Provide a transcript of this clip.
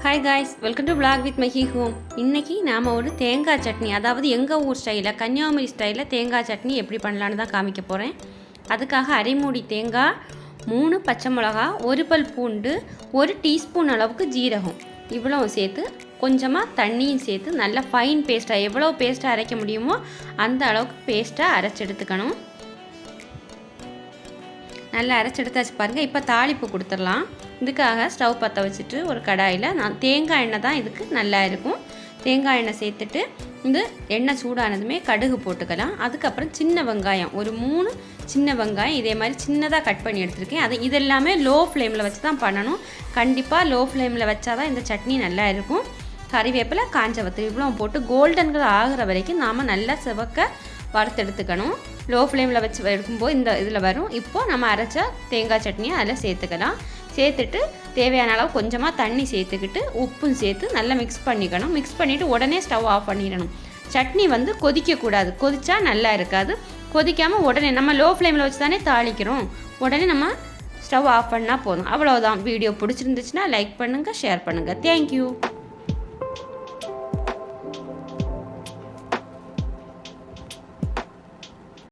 Hi guys, welcome to vlog with Mahi home. இன்னைக்கு நாம ஒரு தேங்காய் சட்னி, அதாவது எங்க ஊர் ஸ்டைல்ல கன்னியாகுமரி ஸ்டைல்ல தேங்காய் சட்னி எப்படி பண்ணலாம்னு தான் காமிக்க போறேன். அதுக்காக அரை மூடி தேங்காய், 3 பச்சை மிளகாய், 1 பல் பூண்டு, 1 டீஸ்பூன் அளவுக்கு ஜீரகம் இவ்வளவு சேர்த்து கொஞ்சமா தண்ணியும் சேர்த்து நல்ல ஃபைன் பேஸ்டா எவ்வளவு பேஸ்டா அரைக்க முடியுமோ அந்த அளவுக்கு பேஸ்டா அரைச்சு எடுத்துக்கணும். நல்லா அரைச்செடுத்தாச்சு பாருங்கள். இப்போ தாளிப்பு கொடுத்துடலாம். இதுக்காக ஸ்டவ் பற்ற வச்சுட்டு ஒரு கடாயில் நான் தேங்காய் எண்ணெய் தான் இதுக்கு நல்லா இருக்கும். தேங்காய் எண்ணெய் சேர்த்துட்டு இந்த எண்ணெய் சூடானதுமே கடுகு போட்டுக்கலாம். அதுக்கப்புறம் சின்ன வெங்காயம் ஒரு 3 சின்ன வெங்காயம் இதே மாதிரி சின்னதாக கட் பண்ணி எடுத்துருக்கேன். இதெல்லாமே லோ ஃப்ளேமில் வச்சு தான் பண்ணணும். கண்டிப்பாக லோ ஃப்ளேமில் வச்சா தான் இந்த சட்னி நல்லா இருக்கும். கறிவேப்பிலை, காஞ்ச வத்தல் இவ்வளோ போட்டு கோல்டன் கலர் ஆகிற வரைக்கும் நாம் நல்லா செவக்க வறுத்தெடுத்துக்கணும். லோ ஃப்ளேமில் வச்சு எடுக்கும்போது இந்த இதில் வரும். இப்போது நம்ம அரைச்ச தேங்காய் சட்னியை அதில் சேர்த்துக்கலாம். சேர்த்துட்டு தேவையான அளவு கொஞ்சமாக தண்ணி சேர்த்துக்கிட்டு உப்பும் சேர்த்து நல்லா மிக்ஸ் பண்ணிக்கணும். மிக்ஸ் பண்ணிவிட்டு உடனே ஸ்டவ் ஆஃப் பண்ணிடணும். சட்னி கொதிக்கக்கூடாது. கொதிச்சா நல்லா இருக்காது. கொதிக்காமல் உடனே நம்ம லோ ஃப்ளேமில் வச்சு தானே தாளிக்கிறோம். உடனே நம்ம ஸ்டவ் ஆஃப் பண்ணால் போதும். அவ்வளோதான். வீடியோ பிடிச்சிருந்துச்சுன்னா லைக் பண்ணுங்கள், ஷேர் பண்ணுங்கள். தேங்க்யூ.